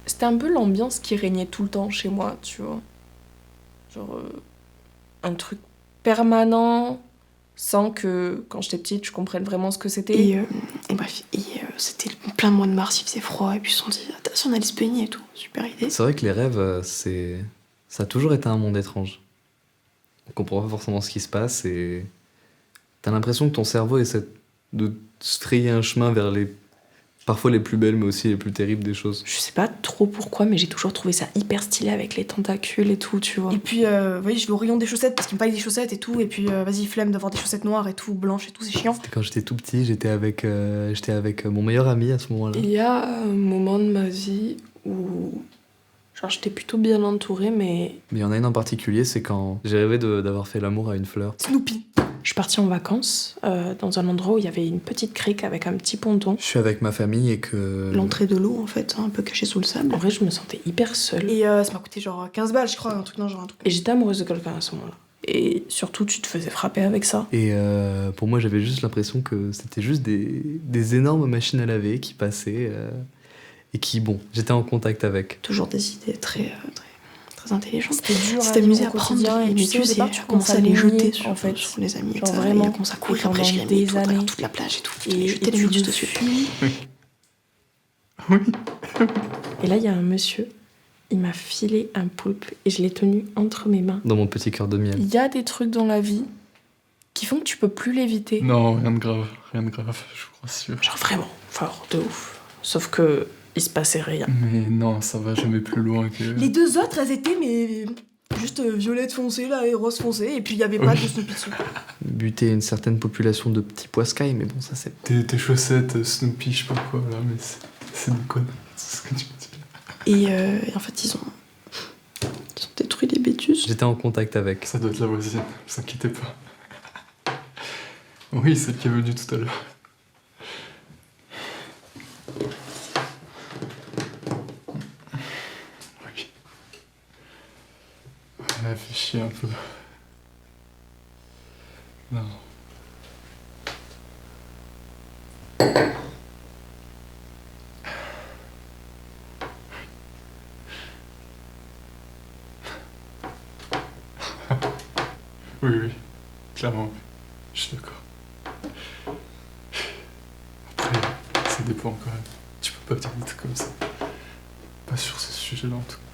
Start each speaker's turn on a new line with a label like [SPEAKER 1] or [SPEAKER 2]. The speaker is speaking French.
[SPEAKER 1] C'était un peu l'ambiance qui régnait tout le temps chez moi, tu vois. Genre, un truc permanent, sans que, quand j'étais petite, je comprenne vraiment ce que c'était.
[SPEAKER 2] Et bref, c'était plein mois de mars, il faisait froid, et puis ils se sont dit, attention, on allait se baigner et tout. Super idée.
[SPEAKER 3] C'est vrai que les rêves, ça a toujours été un monde étrange. On comprend pas forcément ce qui se passe et t'as l'impression que ton cerveau essaie de se frayer un chemin vers parfois les plus belles mais aussi les plus terribles des choses.
[SPEAKER 2] Je sais pas trop pourquoi, mais j'ai toujours trouvé ça hyper stylé avec les tentacules et tout, tu vois.
[SPEAKER 4] Et puis, vous voyez, je vais au rayon des chaussettes parce qu'il me fallait des chaussettes et tout. Et puis, vas-y, flemme d'avoir des chaussettes noires et tout, blanches et tout, c'est chiant.
[SPEAKER 3] C'était quand j'étais tout petit, j'étais avec mon meilleur ami à ce moment-là.
[SPEAKER 1] Il y a un moment de ma vie où, genre, j'étais plutôt bien entourée, mais
[SPEAKER 3] Mais il y en a une en particulier, c'est quand j'ai rêvé d'avoir fait l'amour à une fleur.
[SPEAKER 4] Snoopy.
[SPEAKER 1] je suis partie en vacances dans un endroit où il y avait une petite crique avec un petit ponton.
[SPEAKER 3] Je suis avec ma famille et que...
[SPEAKER 2] L'entrée de l'eau, en fait, un peu cachée sous le sable.
[SPEAKER 1] En vrai, je me sentais hyper seule.
[SPEAKER 4] Et ça m'a coûté genre 15 balles, je crois, un truc, non, genre un truc.
[SPEAKER 1] Et j'étais amoureuse de quelqu'un à ce moment-là. Et surtout, tu te faisais frapper avec ça.
[SPEAKER 3] Et pour moi, j'avais juste l'impression que c'était juste des énormes machines à laver qui passaient et qui, bon, j'étais en contact avec.
[SPEAKER 2] Toujours des idées très intelligentes.
[SPEAKER 4] C'était dur
[SPEAKER 2] C'était
[SPEAKER 4] à
[SPEAKER 2] amusé
[SPEAKER 4] vivre
[SPEAKER 2] à
[SPEAKER 4] au
[SPEAKER 2] prendre
[SPEAKER 4] quotidien.
[SPEAKER 2] des
[SPEAKER 4] Et tu sais, au
[SPEAKER 2] méduses et
[SPEAKER 4] départ, tu
[SPEAKER 2] commençais à les
[SPEAKER 4] les
[SPEAKER 2] jeter
[SPEAKER 4] en fait.
[SPEAKER 2] sur les amis.
[SPEAKER 4] Genre
[SPEAKER 2] et ça,
[SPEAKER 4] vraiment,
[SPEAKER 2] et on commençait à courir
[SPEAKER 1] pendant
[SPEAKER 2] après Jérémy
[SPEAKER 1] des
[SPEAKER 2] et tout, à travers
[SPEAKER 1] années.
[SPEAKER 2] toute la plage et tout.
[SPEAKER 1] Et
[SPEAKER 2] Jeter les
[SPEAKER 1] tu
[SPEAKER 2] méduses
[SPEAKER 1] le
[SPEAKER 2] dessus.
[SPEAKER 1] fuis.
[SPEAKER 3] Oui.
[SPEAKER 1] Et là, il y a un monsieur, il m'a filé un poulpe et je l'ai tenu entre mes mains.
[SPEAKER 3] Dans mon petit cœur de miel.
[SPEAKER 1] Il y a des trucs dans la vie qui font que tu peux plus l'éviter.
[SPEAKER 5] Non, rien de grave, je vous rassure.
[SPEAKER 1] Genre vraiment fort, de ouf. Sauf que il se passait rien.
[SPEAKER 5] Mais non, ça va jamais plus loin que...
[SPEAKER 4] Les deux autres, elles étaient, mais juste violette foncée, là, et rose foncée. Et puis, il y avait pas de Snoopy dessus.
[SPEAKER 3] Buter une certaine population de petits poiscailles, mais bon, ça c'est...
[SPEAKER 5] Tes chaussettes, Snoopy, je sais pas quoi, là, mais c'est une conne. C'est ce que tu me dis.
[SPEAKER 2] Et en fait, ils ont détruit les méduses.
[SPEAKER 3] J'étais en contact avec.
[SPEAKER 5] Ça doit être la voisine, vous inquiétez pas. Oui, celle qui est venue tout à l'heure. Oui. Elle a fait chier un peu. Non. Oui, oui, clairement, oui. Je suis d'accord. Après, ça dépend quand même. Tu peux pas dire des trucs comme ça. Pas sur ce sujet-là en tout cas.